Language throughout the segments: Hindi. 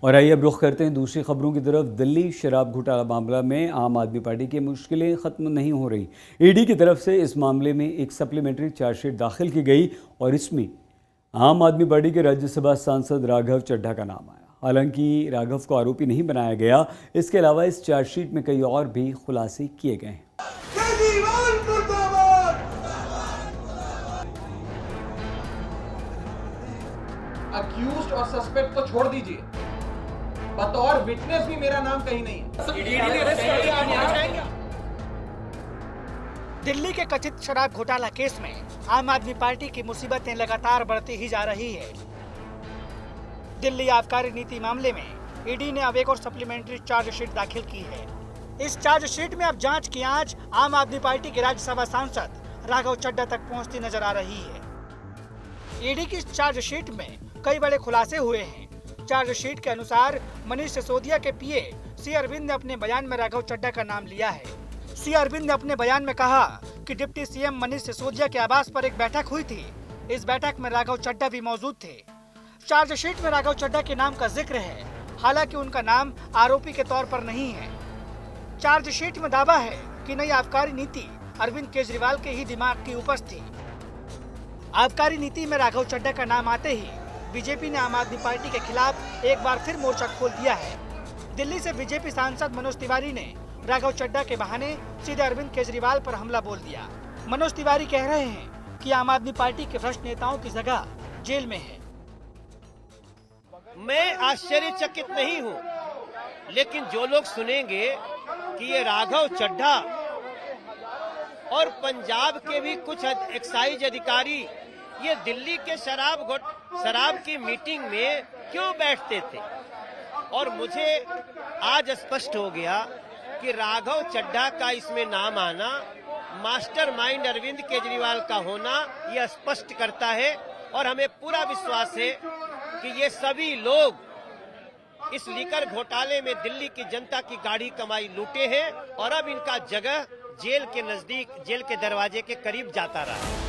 और आइए अब रुख करते हैं दूसरी खबरों की तरफ। दिल्ली शराब घोटाला मामला में आम आदमी पार्टी की मुश्किलें ख़त्म नहीं हो रही। ईडी की तरफ से इस मामले में एक सप्लीमेंट्री चार्जशीट दाखिल की गई और इसमें आम आदमी पार्टी के राज्यसभा सांसद राघव चड्ढा का नाम आया। हालांकि राघव को आरोपी नहीं बनाया गया। इसके अलावा इस चार्जशीट में कई और भी खुलासे किए गए हैं। अक्यूज्ड और सस्पेक्ट तो छोड़ दीजिए, बतौर विटनेस भी मेरा नाम कहीं नहीं है। दिल्ली के कथित शराब घोटाला केस में आम आदमी पार्टी की मुसीबतें लगातार बढ़ती ही जा रही है। दिल्ली आबकारी नीति मामले में ईडी ने अब एक और सप्लीमेंट्री चार्जशीट दाखिल की है। इस चार्जशीट में अब जांच की आंच आम आदमी पार्टी के राज्यसभा सांसद राघव चड्ढा तक पहुंचती नजर आ रही है। ईडी की चार्जशीट में कई बड़े खुलासे हुए हैं। चार्जशीट के अनुसार मनीष सिसोदिया के पीए सी अरविंद ने अपने बयान में राघव चड्ढा का नाम लिया है। सी अरविंद ने अपने बयान में कहा कि डिप्टी सीएम मनीष सिसोदिया के आवास पर एक बैठक हुई थी। इस बैठक में राघव चड्ढा भी मौजूद थे। चार्जशीट में राघव चड्ढा के नाम का जिक्र है, हालांकि उनका नाम आरोपी के तौर पर नहीं है। चार्जशीट में दावा है कि नई आबकारी नीति अरविंद केजरीवाल के ही दिमाग की उपज थी। आबकारी नीति में राघव चड्ढा का नाम आते ही बीजेपी ने आम आदमी पार्टी के खिलाफ एक बार फिर मोर्चा खोल दिया है। दिल्ली से बीजेपी सांसद मनोज तिवारी ने राघव चड्ढा के बहाने सीधे अरविंद केजरीवाल पर हमला बोल दिया। मनोज तिवारी कह रहे हैं कि आम आदमी पार्टी के भ्रष्ट नेताओं की जगह जेल में है। मैं आश्चर्यचकित नहीं हूँ, लेकिन जो लोग सुनेंगे कि ये राघव चड्ढा और पंजाब के भी कुछ एक्साइज अधिकारी ये दिल्ली के शराब की मीटिंग में क्यों बैठते थे, और मुझे आज स्पष्ट हो गया कि राघव चड्ढा का इसमें नाम आना, मास्टरमाइंड अरविंद केजरीवाल का होना यह स्पष्ट करता है। और हमें पूरा विश्वास है कि ये सभी लोग इस लीकर घोटाले में दिल्ली की जनता की गाढ़ी कमाई लूटे हैं और अब इनका जगह जेल के नजदीक, जेल के दरवाजे के करीब जाता रहा।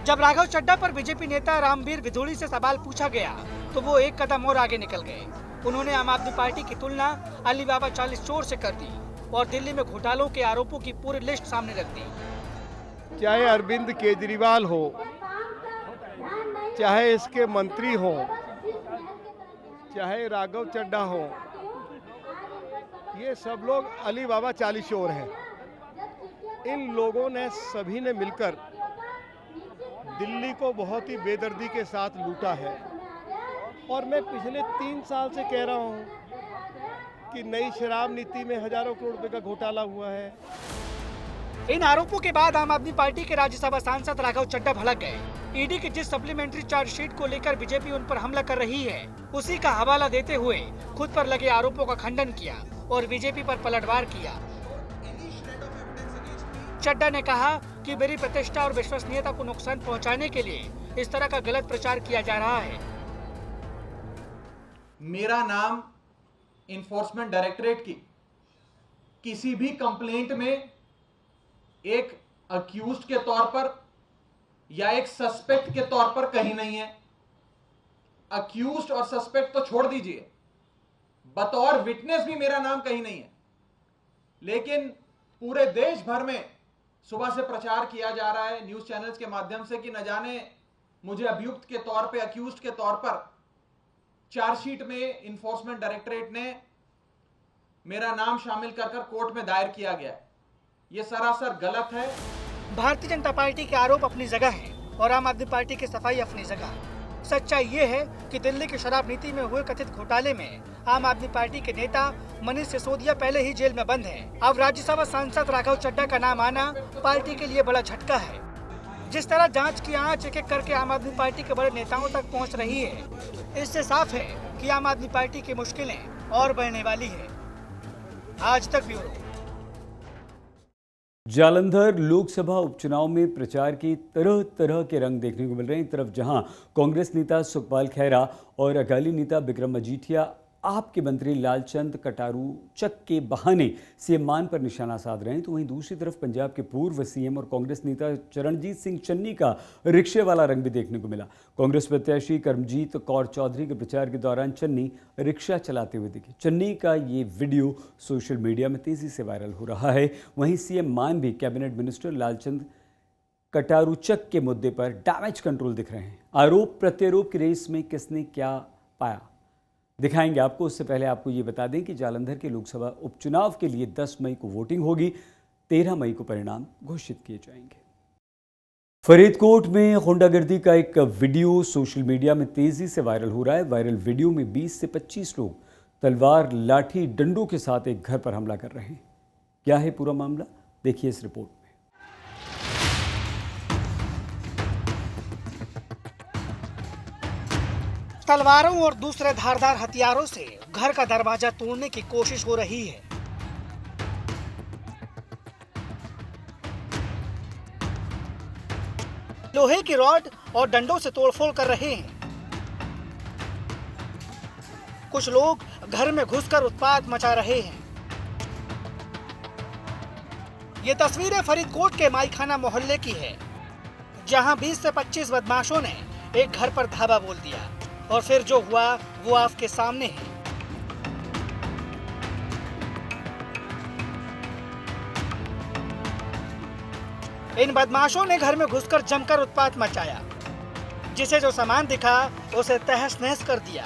जब राघव चड्ढा पर बीजेपी नेता रामवीर विधूड़ी से सवाल पूछा गया तो वो एक कदम और आगे निकल गए। उन्होंने आम आदमी पार्टी की तुलना अलीबाबा 40 चोर से कर दी और दिल्ली में घोटालों के आरोपों की पूरी लिस्ट सामने रख दी। चाहे अरविंद केजरीवाल हो, चाहे इसके मंत्री हो, चाहे राघव चड्ढा हो, ये सब लोग अलीबाबा 40 चोर हैं। इन लोगों ने सभी ने मिलकर दिल्ली को बहुत ही बेदर्दी के साथ लूटा है। और मैं पिछले 3 साल से कह रहा हूं कि नई शराब नीति में हजारों करोड़ रुपए का घोटाला हुआ है। इन आरोपों के बाद आम आदमी पार्टी के राज्यसभा सांसद राघव चड्ढा भड़क गए। ईडी की जिस सप्लीमेंट्री चार्जशीट को लेकर बीजेपी उन पर हमला कर रही है, उसी का हवाला देते हुए खुद पर लगे आरोपों का खंडन किया और बीजेपी पर पलटवार किया। चड्ढा ने कहा कि मेरी प्रतिष्ठा और विश्वसनीयता को नुकसान पहुंचाने के लिए इस तरह का गलत प्रचार किया जा रहा है। मेरा नाम इन्फोर्समेंट डायरेक्टरेट की किसी भी कंप्लेंट में एक अक्यूज्ड के तौर पर या एक सस्पेक्ट के तौर पर कहीं नहीं है। अक्यूज्ड और सस्पेक्ट तो छोड़ दीजिए, बतौर विटनेस भी मेरा नाम कहीं नहीं है। लेकिन पूरे देश भर में सुबह से प्रचार किया जा रहा है न्यूज चैनल्स के माध्यम से कि न जाने मुझे अभियुक्त के तौर पे, अक्यूज्ड के तौर पर चार्जशीट में इन्फोर्समेंट डायरेक्टरेट ने मेरा नाम शामिल कर कोर्ट में दायर किया गया है। यह सरासर गलत है। भारतीय जनता पार्टी के आरोप अपनी जगह हैं और आम आदमी पार्टी की सफाई अपनी जगह। सच्चाई ये है कि दिल्ली की शराब नीति में हुए कथित घोटाले में आम आदमी पार्टी के नेता मनीष सिसोदिया पहले ही जेल में बंद हैं। अब राज्यसभा सांसद राघव चड्ढा का नाम आना पार्टी के लिए बड़ा झटका है। जिस तरह जांच की आंच एक एक करके आम आदमी पार्टी के बड़े नेताओं तक पहुंच रही है, इससे साफ है कि आम आदमी पार्टी की मुश्किलें और बढ़ने वाली है। आज तक ब्यूरो। जालंधर लोकसभा उपचुनाव में प्रचार की तरह तरह के रंग देखने को मिल रहे हैं। एक तरफ जहां कांग्रेस नेता सुखपाल खैरा और अकाली नेता बिक्रम मजीठिया आपके मंत्री लालचंद कटारू-चक के बहाने सीएम मान पर निशाना साध रहे हैं, तो वहीं दूसरी तरफ पंजाब के पूर्व सीएम और कांग्रेस नेता चरणजीत सिंह चन्नी का रिक्शे वाला रंग भी देखने को मिला। कांग्रेस प्रत्याशी करमजीत कौर चौधरी के प्रचार के दौरान चन्नी रिक्शा चलाते हुए दिखे। चन्नी का ये वीडियो सोशल मीडिया में तेजी से वायरल हो रहा है। वहीं सीएम मान भी कैबिनेट मिनिस्टर लालचंद कटारू-चक के मुद्दे पर डैमेज कंट्रोल दिख रहे हैं। आरोप प्रत्यारोप की रेस में किसने क्या पाया दिखाएंगे आपको। उससे पहले आपको ये बता दें कि जालंधर के लोकसभा उपचुनाव के लिए 10 मई को वोटिंग होगी, 13 मई को परिणाम घोषित किए जाएंगे। फरीदकोट में गुंडागर्दी का एक वीडियो सोशल मीडिया में तेजी से वायरल हो रहा है। वायरल वीडियो में 20 से 25 लोग तलवार, लाठी, डंडों के साथ एक घर पर हमला कर रहे हैं। क्या है पूरा मामला, देखिए इस रिपोर्ट में। तलवारों और दूसरे धारदार हथियारों से घर का दरवाजा तोड़ने की कोशिश हो रही है। लोहे की रॉड और डंडों से तोड़फोड़ कर रहे हैं। कुछ लोग घर में घुसकर उत्पात मचा रहे हैं। ये तस्वीरें फरीदकोट के माईखाना मोहल्ले की है, जहां 20 से 25 बदमाशों ने एक घर पर धावा बोल दिया और फिर जो हुआ वो आपके सामने है। इन बदमाशों ने घर में घुसकर जमकर उत्पात मचाया, जिसे जो सामान दिखा उसे तहस नहस कर दिया।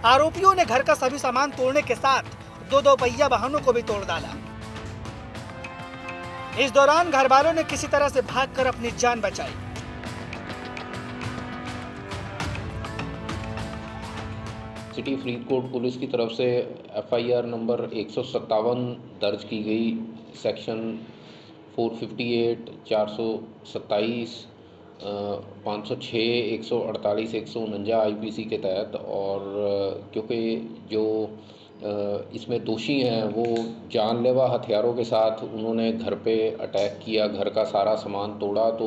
आरोपियों ने घर का सभी सामान तोड़ने के साथ दो पहिया वाहनों को भी तोड़ डाला। इस दौरान घर वालों ने किसी तरह से भागकर अपनी जान बचाई। सिटी फरीदकोट पुलिस की तरफ से एफआईआर नंबर 157 दर्ज की गई सेक्शन 458, 427, 506, 148, 149 आईपीसी के तहत। और क्योंकि जो इसमें दोषी हैं वो जानलेवा हथियारों के साथ उन्होंने घर पे अटैक किया, घर का सारा सामान तोड़ा, तो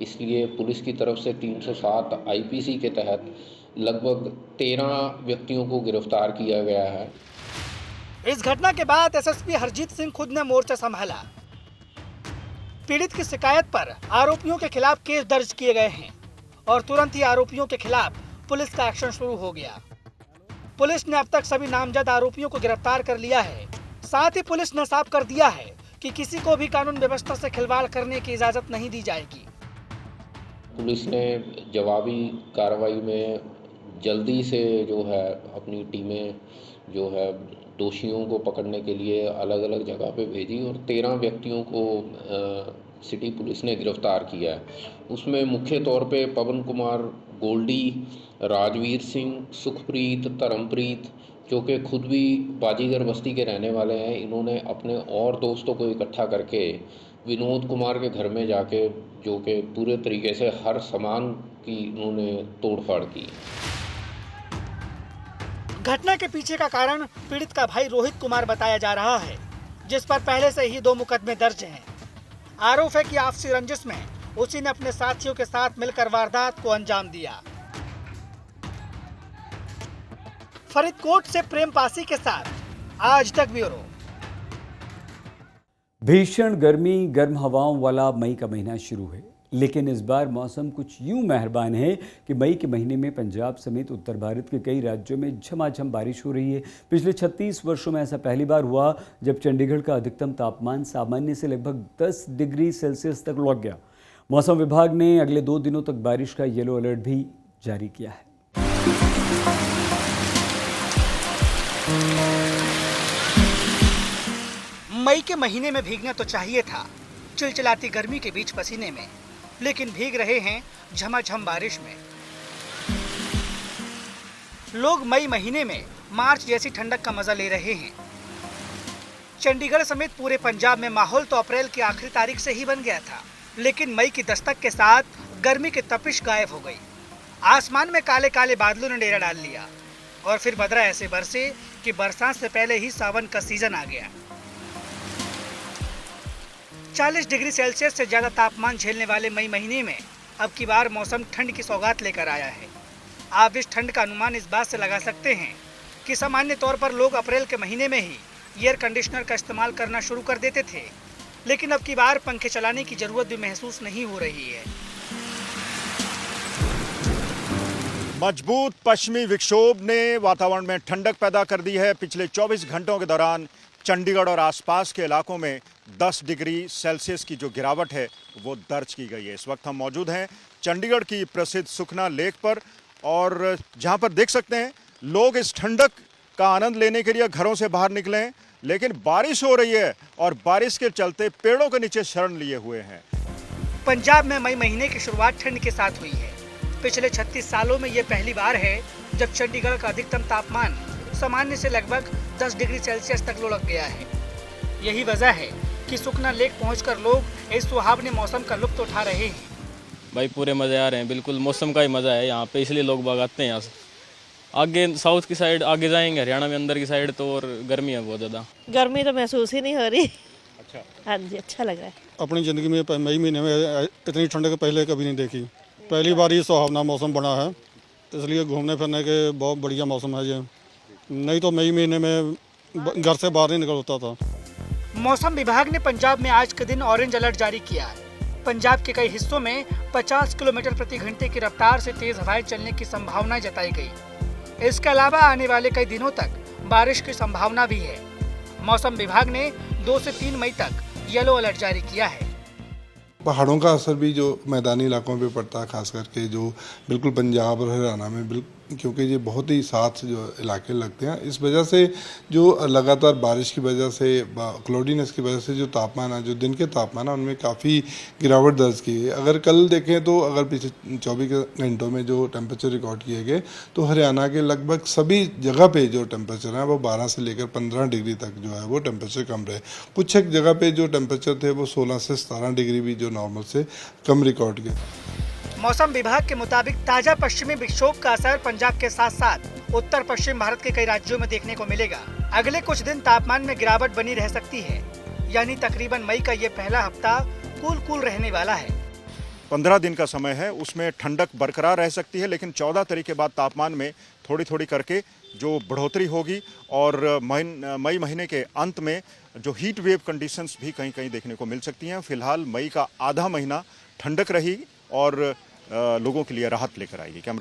इसलिए पुलिस की तरफ से 307 आईपीसी के तहत लगभग 13 व्यक्तियों को गिरफ्तार किया गया है। इस घटना के बाद एसएसपी हरजीत सिंह खुद ने मोर्चा संभाला। पीड़ित की शिकायत पर आरोपियों के खिलाफ केस दर्ज किए गए हैं और तुरंत ही आरोपियों के खिलाफ पुलिस का एक्शन शुरू हो गया। पुलिस ने अब तक सभी नामजद आरोपियों को गिरफ्तार कर लिया है। साथ ही पुलिस ने साफ कर दिया है कि किसी को भी कानून व्यवस्था से खिलवाड़ करने की इजाजत नहीं दी जाएगी। पुलिस ने जवाबी कार्रवाई में जल्दी से जो है अपनी टीमें जो है दोषियों को पकड़ने के लिए अलग अलग जगह पे भेजी और 13 व्यक्तियों को सिटी पुलिस ने गिरफ्तार किया है। उसमें मुख्य तौर पे पवन कुमार, गोल्डी, राजवीर सिंह, सुखप्रीत, धर्मप्रीत, जो कि खुद भी बाजीगर बस्ती के रहने वाले हैं, इन्होंने अपने और दोस्तों को इकट्ठा करके विनोद कुमार के घर में जाके जो कि पूरे तरीके से हर सामान की इन्होंने तोड़फाड़ की। घटना के पीछे का कारण पीड़ित का भाई रोहित कुमार बताया जा रहा है, जिस पर पहले से ही 2 मुकदमे दर्ज हैं। आरोप है कि आपसी रंजिश में उसी ने अपने साथियों के साथ मिलकर वारदात को अंजाम दिया। फरीदकोट से प्रेम पासी के साथ आज तक ब्यूरो। भीषण गर्मी, गर्म हवाओं वाला मई का महीना शुरू है, लेकिन इस बार मौसम कुछ यूं मेहरबान है कि मई के महीने में पंजाब समेत उत्तर भारत के कई राज्यों में झमाझम बारिश हो रही है। पिछले 36 वर्षों में ऐसा पहली बार हुआ जब चंडीगढ़ का अधिकतम तापमान सामान्य से लगभग 10 डिग्री सेल्सियस तक लौट गया। मौसम विभाग ने अगले 2 दिनों तक बारिश का येलो अलर्ट भी जारी किया है। मई के महीने में भीगना तो चाहिए था, चिलचिलाती गर्मी के बीच पसीने में, लेकिन भीग रहे हैं झमाझम बारिश में। लोग मई महीने में मार्च जैसी ठंडक का मजा ले रहे हैं। चंडीगढ़ समेत पूरे पंजाब में माहौल तो अप्रैल की आखिरी तारीख से ही बन गया था, लेकिन मई की दस्तक के साथ गर्मी की तपिश गायब हो गई। आसमान में काले काले बादलों ने डेरा डाल लिया और फिर बदरा ऐसे बरसे कि बरसात से पहले ही सावन का सीजन आ गया। 40 डिग्री सेल्सियस से ज्यादा तापमान झेलने वाले मई महीने में अब की बार मौसम ठंड की सौगात लेकर आया है। आप इस ठंड का अनुमान इस बात से लगा सकते हैं कि सामान्य तौर पर लोग अप्रैल के महीने में ही एयर कंडीशनर का इस्तेमाल करना शुरू कर देते थे, लेकिन अब की बार पंखे चलाने की जरूरत भी महसूस नहीं हो रही है। मजबूत पश्चिमी विक्षोभ ने वातावरण में ठंडक पैदा कर दी है। पिछले 24 घंटों के दौरान चंडीगढ़ और आसपास के इलाकों में 10 डिग्री सेल्सियस की जो गिरावट है वो दर्ज की गई है। इस वक्त हम मौजूद हैं चंडीगढ़ की प्रसिद्ध सुखना लेक पर, और जहां पर देख सकते हैं लोग इस ठंडक का आनंद लेने के लिए घरों से बाहर निकले हैं, लेकिन बारिश हो रही है और बारिश के चलते पेड़ों के नीचे शरण लिए हुए हैं। पंजाब में मई महीने की शुरुआत ठंड के साथ हुई है। पिछले 36 सालों में ये पहली बार है जब चंडीगढ़ का अधिकतम तापमान सामान्य से लगभग 10 डिग्री सेल्सियस तक लुढ़क गया है। यही वजह है कि सुखना लेक पहुंचकर लोग इस सुहावने मौसम का लुत्फ उठा रहे हैं। भाई पूरे मज़े आ रहे हैं, बिल्कुल मौसम का ही मज़ा है यहाँ पे, इसलिए लोग बाग आते हैं यहाँ से। आगे साउथ की साइड आगे जाएंगे, हरियाणा में अंदर की साइड तो और गर्मी है बहुत ज़्यादा। गर्मी तो महसूस ही नहीं हो रही। अच्छा, हाँ जी, अच्छा लग रहा है। अपनी ज़िंदगी में मई महीने में इतनी ठंडक पहले कभी नहीं देखी, पहली बार ये सुहावना मौसम बना है, इसलिए घूमने फिरने के बहुत बढ़िया मौसम है ये। नहीं तो मई महीने में घर से बाहर नहीं निकल होता था। मौसम विभाग ने पंजाब में आज के दिन ऑरेंज अलर्ट जारी किया है। पंजाब के कई हिस्सों में 50 किलोमीटर प्रति घंटे की रफ्तार से तेज हवाएं चलने की संभावना जताई गई। इसके अलावा आने वाले कई दिनों तक बारिश की संभावना भी है। मौसम विभाग ने 2 से 3 मई तक येलो अलर्ट जारी किया है। पहाड़ों का असर भी जो मैदानी इलाकों पे पड़ता है, खास करके जो बिल्कुल पंजाब और हरियाणा में, क्योंकि ये बहुत ही साथ जो इलाके लगते हैं, इस वजह से जो लगातार बारिश की वजह से, क्लाउडीनेस की वजह से जो तापमान है, जो दिन के तापमान है, उनमें काफ़ी गिरावट दर्ज की है। अगर कल देखें तो अगर पिछले 24 घंटों में जो टेम्परेचर रिकॉर्ड किए गए तो हरियाणा के लगभग सभी जगह पे जो टेम्परेचर है वो 12 से लेकर 15 डिग्री तक जो है वो टेम्परेचर कम रहे। कुछ एक जगह पे जो टेम्परेचर थे वो 16 से 17 डिग्री भी जो नॉर्मल से कम रिकॉर्ड किए। मौसम विभाग के मुताबिक ताजा पश्चिमी विक्षोभ का असर पंजाब के साथ साथ उत्तर पश्चिम भारत के कई राज्यों में देखने को मिलेगा। अगले कुछ दिन तापमान में गिरावट बनी रह सकती है, यानी तकरीबन मई का ये पहला हफ्ता कूल रहने वाला है। 15 दिन का समय है, उसमें ठंडक बरकरार रह सकती है, लेकिन 14 तारीख के बाद तापमान में थोड़ी थोड़ी करके जो बढ़ोतरी होगी और मई महीने के अंत में जो हीट वेव कंडीशंस भी कहीं कहीं देखने को मिल सकती हैं। फिलहाल मई का आधा महीना ठंडक रहेगी और लोगों के लिए राहत लेकर आएगी। कैमरा